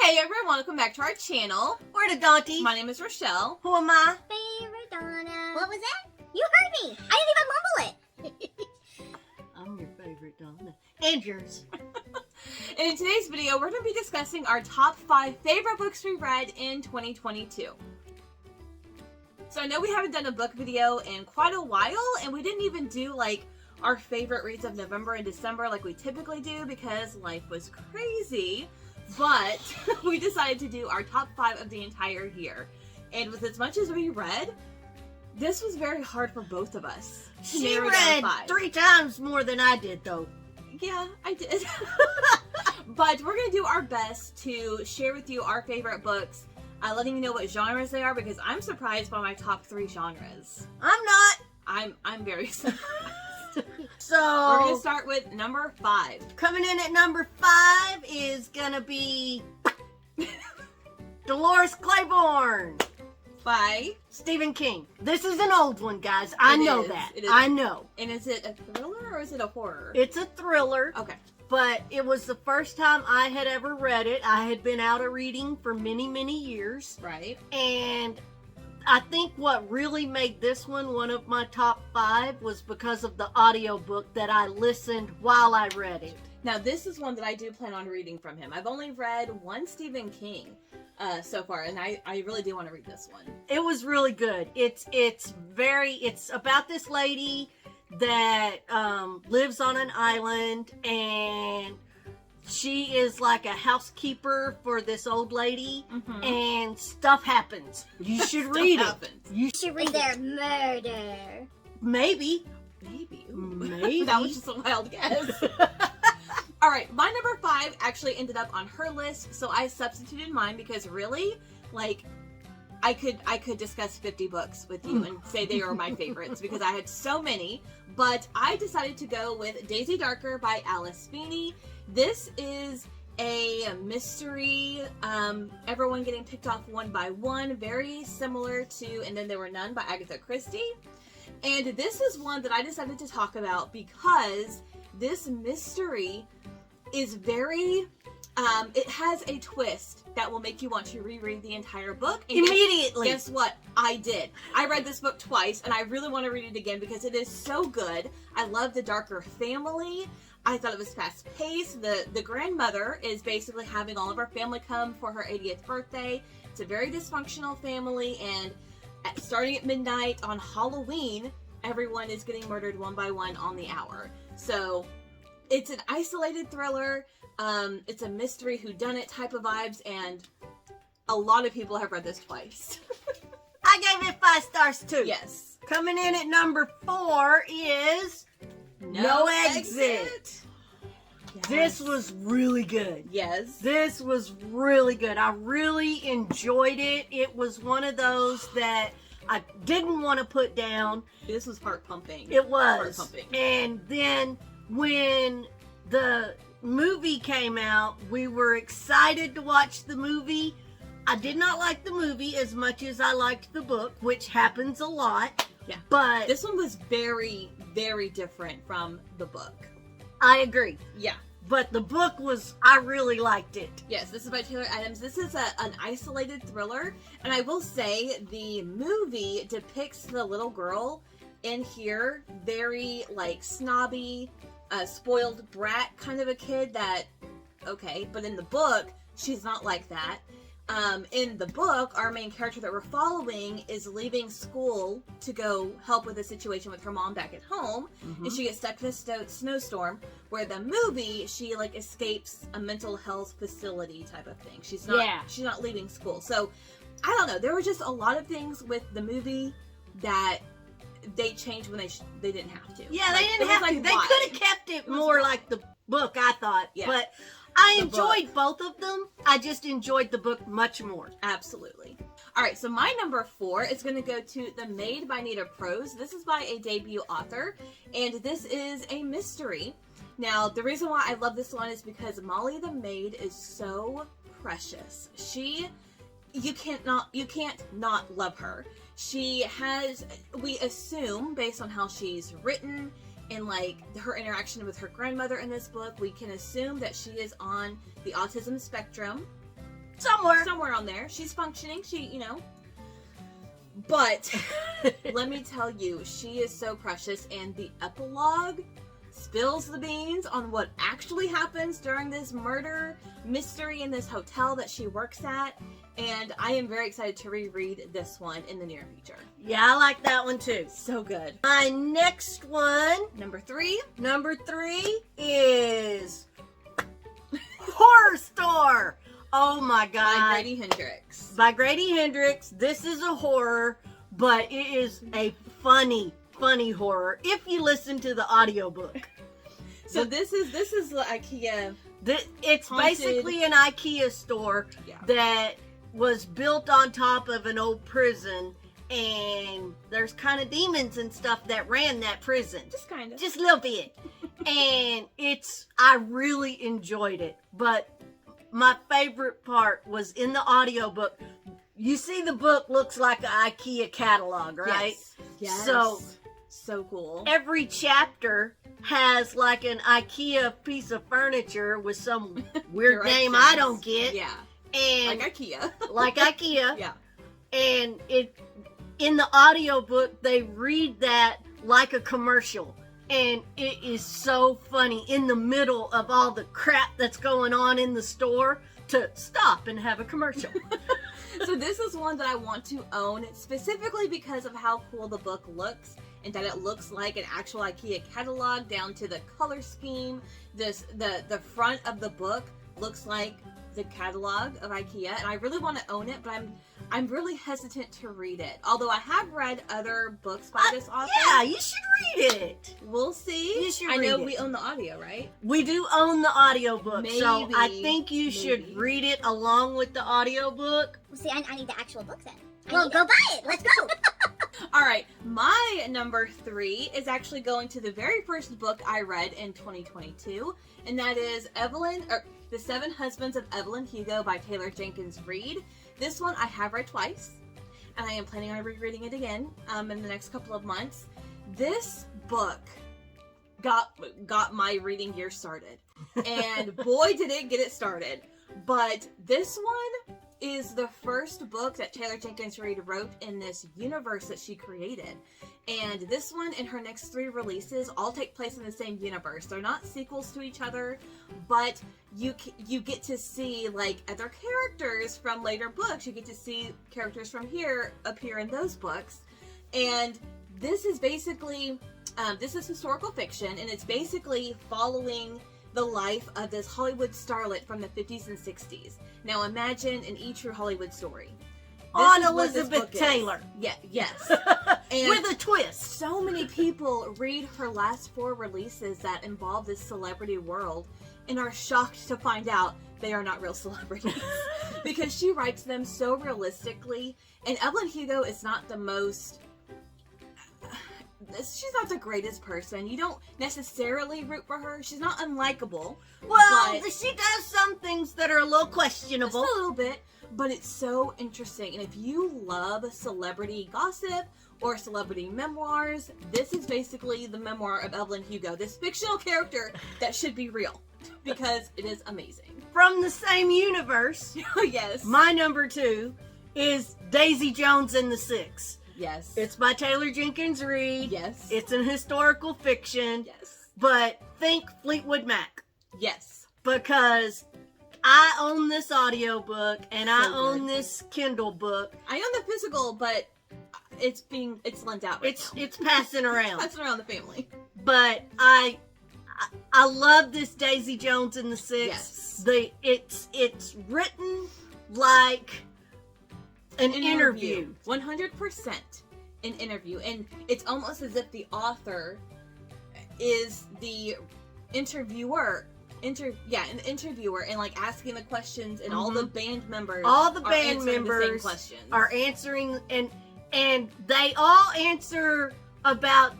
Hey everyone, welcome back to our channel. We're the Dawnties. My name is Rochelle. Who am I? Favorite Donna. What was that? You heard me. I didn't even mumble it. I'm your favorite Donna. And yours. In today's video, we're going to be discussing our top 5 favorite books we read in 2022. So I know we haven't done a book video in quite a while, and we didn't even do like our favorite reads of November and December like we typically do because life was crazy. But we decided to do our top 5 of the entire year. And with as much as we read, this was very hard for both of us. She read 3 times more than I did, though. Yeah, I did. But we're going to do our best to share with you our favorite books, letting you know what genres they are, because I'm surprised by my top 3 genres. I'm not. I'm very surprised. So we're going to start with number 5. Coming in at number 5 is going to be Dolores Claiborne by Stephen King. This is an old one, guys. I know that. I know. And is it a thriller or is it a horror? It's a thriller. Okay. But it was the first time I had ever read it. I had been out of reading for many, many years. Right. And I think what really made this one of my top 5 was because of the audiobook that I listened while I read it. Now, this is one that I do plan on reading from him. I've only read one Stephen King so far, and I really do want to read this one. It was really good. It's about this lady that lives on an island, and she is like a housekeeper for this old lady, and stuff happens. You should read it. You should read it. Is there murder? Maybe. Maybe. That was just a wild guess. All right, my number 5 actually ended up on her list, so I substituted mine because really, like, I could discuss 50 books with you and say they were my favorites because I had so many, but I decided to go with Daisy Darker by Alice Feeney. This is a mystery, everyone getting picked off one by one, very similar to And Then There Were None by Agatha Christie. And this is one that I decided to talk about because this mystery is very, it has a twist that will make you want to reread the entire book. And immediately. Guess what? I did. I read this book twice, and I really want to read it again because it is so good. I love the Darker family. I thought it was fast-paced. The grandmother is basically having all of her family come for her 80th birthday. It's a very dysfunctional family, and starting at midnight on Halloween, everyone is getting murdered one by one on the hour. So it's an isolated thriller. It's a mystery whodunit type of vibes, and a lot of people have read this twice. I gave it 5 stars too. Yes. Coming in at number 4 is No Exit. Yes. This was really good. Yes. This was really good. I really enjoyed it. It was one of those that I didn't want to put down. This was heart pumping. It was. Heart pumping. And then when the movie came out, we were excited to watch the movie. I did not like the movie as much as I liked the book, which happens a lot. Yeah. But this one was very, very different from the book. I agree. Yeah. But the book I really liked it. Yes, this is by Taylor Adams. This is an isolated thriller. And I will say the movie depicts the little girl in here very, like, snobby, spoiled brat kind of a kid that, okay, but in the book, she's not like that. In the book, our main character that we're following is leaving school to go help with a situation with her mom back at home, and she gets stuck in a snowstorm, where the movie, she, like, escapes a mental health facility type of thing. She's not leaving school. So, I don't know, there were just a lot of things with the movie that they changed when they didn't have to. Yeah, they didn't have to. They could have kept it more like the book, I thought. Yeah. But I enjoyed both of them. I just enjoyed the book much more. Absolutely. All right, so my number 4 is going to go to The Maid by Nita Prose. This is by a debut author, and this is a mystery. Now, the reason why I love this one is because Molly the Maid is so precious. You can't not love her. She has, we assume, based on how she's written and like her interaction with her grandmother in this book, we can assume that she is on the autism spectrum. Somewhere on there. She's functioning. But let me tell you, she is so precious, and the epilogue spills the beans on what actually happens during this murder mystery in this hotel that she works at, and I am very excited to reread this one in the near future. Yeah, I like that one too. So good. My next one, Number three is Horror Store. Oh my God. by Grady Hendrix. By Grady Hendrix. This is a horror, but it is a funny horror if you listen to the audiobook. So this is the IKEA. It's Haunted. basically an IKEA store that was built on top of an old prison, and there's kind of demons and stuff that ran that prison. Just a little bit. And I really enjoyed it, but my favorite part was in the audiobook. You see, the book looks like an IKEA catalog, right? Yes. So cool. Every chapter has like an IKEA piece of furniture with some weird name I don't get. Yeah. And like IKEA. Like IKEA. Yeah. And in the audiobook, they read that like a commercial. And it is so funny in the middle of all the crap that's going on in the store to stop and have a commercial. So this is one that I want to own specifically because of how cool the book looks, and that it looks like an actual IKEA catalog down to the color scheme. The front of the book looks like the catalog of IKEA, and I really want to own it, but I'm really hesitant to read it. Although I have read other books by this author. Yeah, you should read it. We'll see. You should I know read it. we own the audio, right? We do own the audiobook, so Maybe, I think you should read it along with the audiobook. Well, see, I need the actual book then. Well, go buy it. Let's go. All right, my number 3 is actually going to the very first book I read in 2022, and that is The 7 Husbands of Evelyn Hugo by Taylor Jenkins Reid. This one I have read twice, and I am planning on rereading it again in the next couple of months. This book got my reading year started, and boy did it get it started. But this one is the first book that Taylor Jenkins Reid wrote in this universe that she created. And this one and her next 3 releases all take place in the same universe. They're not sequels to each other, but you get to see like other characters from later books. You get to see characters from here appear in those books. And this is basically, this is historical fiction, and it's basically following the life of this Hollywood starlet from the 50s and 60s. Now imagine an true Hollywood story. On Elizabeth Taylor. Yeah, yes. And with a twist. So many people read her last 4 releases that involve this celebrity world and are shocked to find out they are not real celebrities. Because she writes them so realistically. And Evelyn Hugo is not the most... She's not the greatest person. You don't necessarily root for her. She's not unlikable. Well, she does some things that are a little questionable. Just a little bit. But it's so interesting. And if you love celebrity gossip or celebrity memoirs, this is basically the memoir of Evelyn Hugo. This fictional character that should be real. Because it is amazing. From the same universe. Yes. My number 2 is Daisy Jones and the Six. Yes. It's by Taylor Jenkins Reid. Yes. It's an historical fiction. Yes. But think Fleetwood Mac. Yes. Because I own this audiobook and I own good. this Kindle book. I own the physical, but it's lent out right now. It's passing around. Passing around the family. But I love this Daisy Jones and the Six. Yes. It's written like an interview. 100% an interview. And it's almost as if the author is the interviewer. An interviewer, and like asking the questions, and all the band members the same questions. Are answering, and they all answer about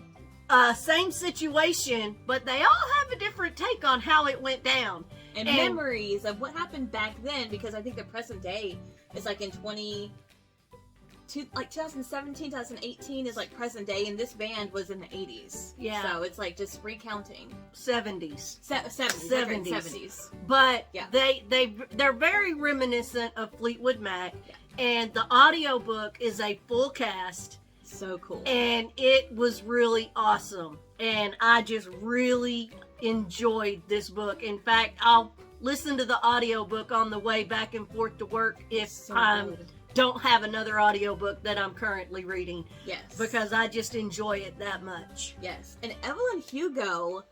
same situation, but they all have a different take on how it went down. And memories of what happened back then, because I think the present day is like in like 2017, 2018 is like present day, and this band was in the 80s. Yeah. So it's like just recounting. 70s. 70s. But Yeah. they're very reminiscent of Fleetwood Mac. Yeah. And the audiobook is a full cast. So cool. And it was really awesome. And I just really enjoyed this book. In fact, I'll listen to the audiobook on the way back and forth to work if I don't have another audiobook that I'm currently reading. Yes. Because I just enjoy it that much. Yes. And Evelyn Hugo,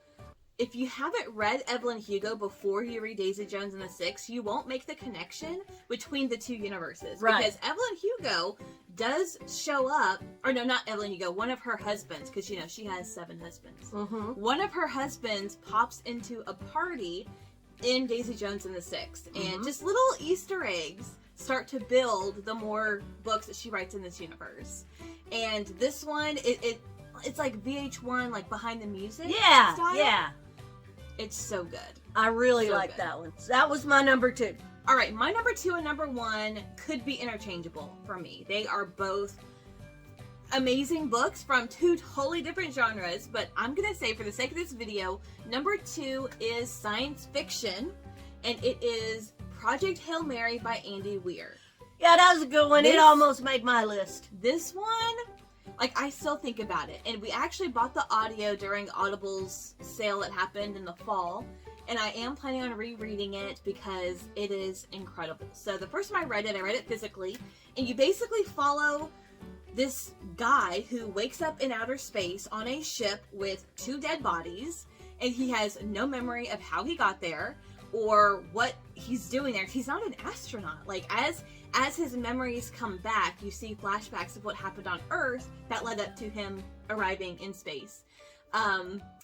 if you haven't read Evelyn Hugo before you read Daisy Jones and the Six, you won't make the connection between the two universes. Right. Because Evelyn Hugo does show up, or no, not Evelyn Hugo, one of her husbands, because, you know, she has 7 husbands. Mm-hmm. One of her husbands pops into a party in Daisy Jones and the Six. And just little Easter eggs start to build the more books that she writes in this universe. And this one, it's like VH1, like behind the music style. Yeah. It's so good. I really So like good. that one. So that was my number 2. All right, my number 2 and number 1 could be interchangeable for me. They are both amazing books from 2 totally different genres, but I'm going to say, for the sake of this video, number 2 is science fiction, and it is Project Hail Mary by Andy Weir. Yeah, that was a good one. It almost made my list. This one, like, I still think about it. And we actually bought the audio during Audible's sale that happened in the fall. And I am planning on rereading it because it is incredible. So the first time I read it physically. And you basically follow this guy who wakes up in outer space on a ship with 2 dead bodies. And he has no memory of how he got there or what he's doing there. He's not an astronaut. Like, as his memories come back, you see flashbacks of what happened on Earth that led up to him arriving in space.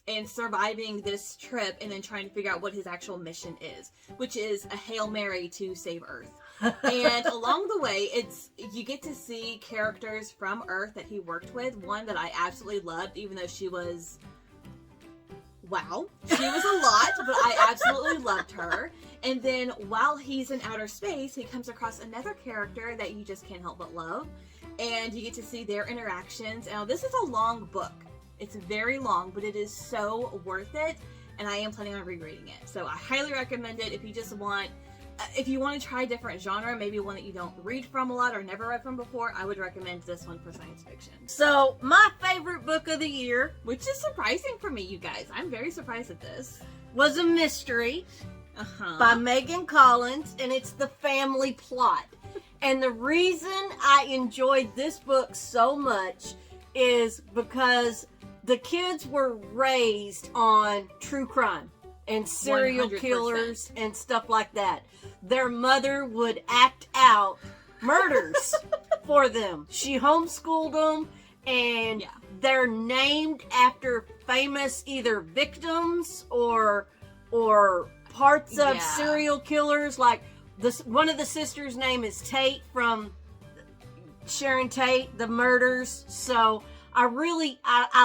And surviving this trip and then trying to figure out what his actual mission is, which is a Hail Mary to save Earth. And along the way, you get to see characters from Earth that he worked with. One that I absolutely loved, even though she was... wow. She was a lot, but I absolutely loved her. And then while he's in outer space, he comes across another character that you just can't help but love. And you get to see their interactions. Now, this is a long book. It's very long, but it is so worth it. And I am planning on rereading it. So I highly recommend it if you just want... if you want to try a different genre, maybe one that you don't read from a lot or never read from before, I would recommend this one for science fiction. So, my favorite book of the year, which is surprising for me, you guys. I'm very surprised at this. Was a mystery by Megan Collins, and it's The Family Plot. And the reason I enjoyed this book so much is because the kids were raised on true crime and serial 100%. killers and stuff like that. Their mother would act out murders for them. She homeschooled them, and they're named after famous either victims or parts of serial killers. Like one of the sisters' name is Tate from Sharon Tate, the murders. So I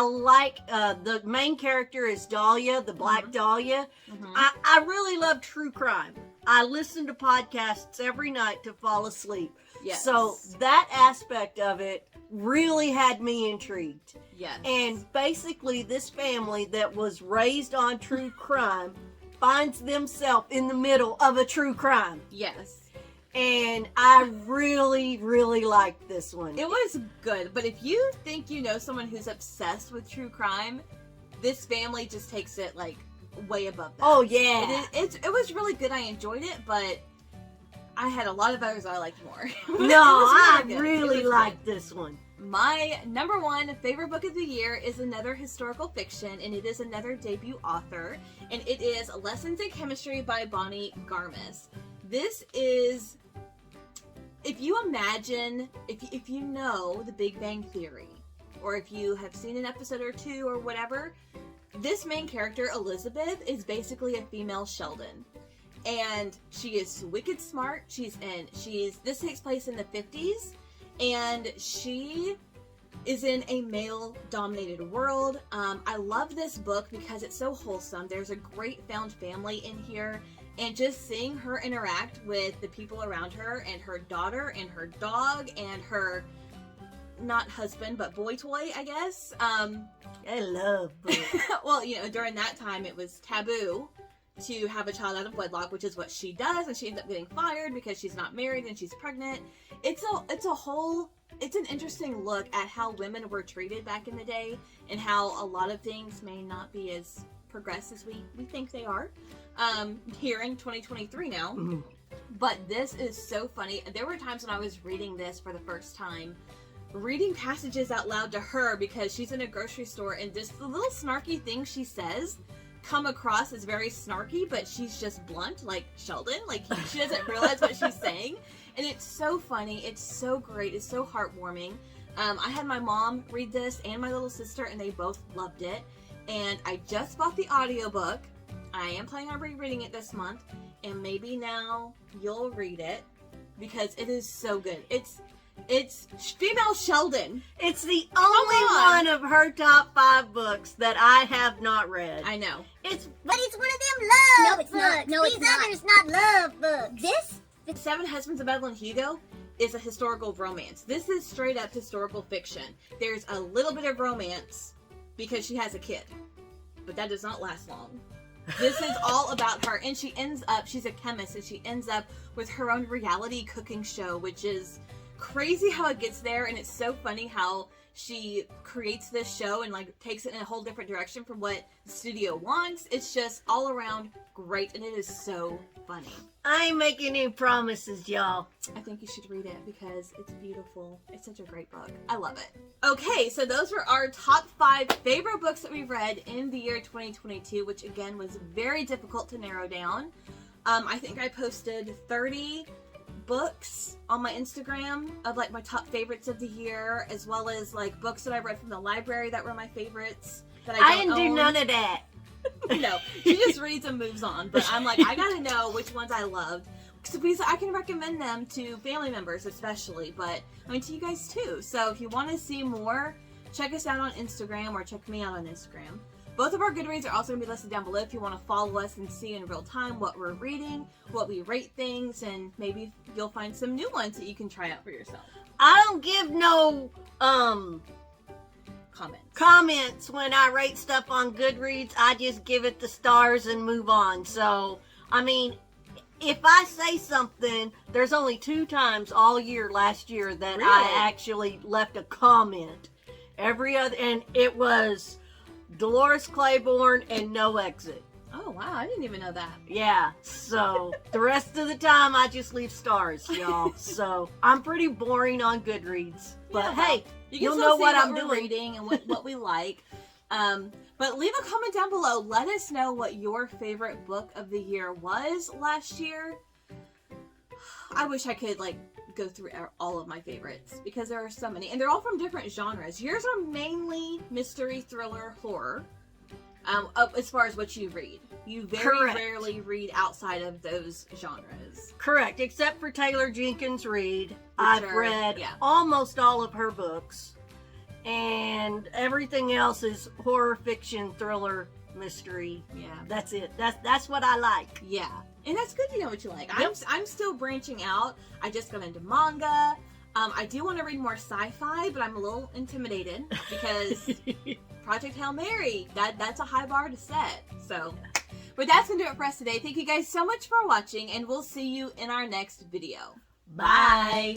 like the main character is Dahlia, the Black Dahlia. I really love true crime. I listen to podcasts every night to fall asleep. Yes. So that aspect of it really had me intrigued. Yes. And basically this family that was raised on true crime finds themselves in the middle of a true crime. Yes. And I really, really liked this one. It was good, but if you think you know someone who's obsessed with true crime, this family just takes it, like, way above that. Oh, yeah. It was really good. I enjoyed it, but I had a lot of others I liked more. No, I really liked this one. My number 1 favorite book of the year is another historical fiction, and it is another debut author, and it is Lessons in Chemistry by Bonnie Garmis. This is, if you imagine, if you know The Big Bang Theory, or if you have seen an episode or 2 or whatever, this main character, Elizabeth, is basically a female Sheldon. And she is wicked smart. This takes place in the 50s, and she is in a male-dominated world. I love this book because it's so wholesome. There's a great found family in here, and just seeing her interact with the people around her, and her daughter, and her dog, and her not husband, but boy toy, I guess. I love books. Well, you know, during that time, it was taboo to have a child out of wedlock, which is what she does, and she ends up getting fired because she's not married and she's pregnant. It's an interesting look at how women were treated back in the day and how a lot of things may not be as progressed as we think they are here in 2023 now. Mm. But this is so funny. There were times when I was reading this for the first time, reading passages out loud to her because she's in a grocery store, and just the little snarky things she says come across as very snarky, but she's just blunt, like Sheldon. Like, she doesn't realize what she's saying. And it's so funny. It's so great. It's so heartwarming. I had my mom read this and my little sister, and they both loved it. And I just bought the audiobook. I am planning on rereading it this month. And maybe now you'll read it because it is so good. It's female Sheldon. It's the only one of her top 5 books that I have not read. I know. But it's one of them love books. No, it's not. These others not love books. The Seven Husbands of Evelyn Hugo is a historical romance. This is straight up historical fiction. There's a little bit of romance because she has a kid, but that does not last long. This is all about her, and she's a chemist, and she ends up with her own reality cooking show, which is crazy how it gets there. And it's so funny how she creates this show and like takes it in a whole different direction from what the studio wants. It's just all around great, and it is so funny. I ain't making any promises, y'all. I think you should read it because it's beautiful. It's such a great book. I love it. Okay, so those were our top 5 favorite books that we read in the year 2022, which again was very difficult to narrow down. I think I posted 30 books on my Instagram of like my top favorites of the year, as well as like books that I read from the library that were my favorites that I didn't do none of that. No, she just reads and moves on. But I'm like, I gotta know which ones I loved, because I can recommend them to family members especially, but I mean to you guys too. So if you want to see more, check us out on Instagram or check me out on Instagram. Both of our Goodreads are also going to be listed down below if you want to follow us and see in real time what we're reading, what we rate things, and maybe you'll find some new ones that you can try out for yourself. I don't give no comments when I rate stuff on Goodreads. I just give it the stars and move on. So, I mean, if I say something, there's only 2 times all year last year that I actually left a comment. And it was Dolores Claiborne and No Exit. Oh, wow. I didn't even know that. Yeah. So, the rest of the time, I just leave stars, y'all. So, I'm pretty boring on Goodreads. But, hey, you'll know what I'm doing. Reading and what we like. But leave a comment down below. Let us know what your favorite book of the year was last year. I wish I could, like, go through all of my favorites because there are so many, and they're all from different genres. Yours are mainly mystery, thriller, horror, as far as what you read. You very rarely read outside of those genres. Correct, except for Taylor Jenkins Reid. I've read almost all of her books, and everything else is horror, fiction, thriller, mystery. Yeah, that's it. That's what I like. Yeah. And that's good to know what you like. Yep. I'm still branching out. I just got into manga. I do want to read more sci-fi, but I'm a little intimidated because Project Hail Mary, that's a high bar to set. So, but that's going to do it for us today. Thank you guys so much for watching, and we'll see you in our next video. Bye.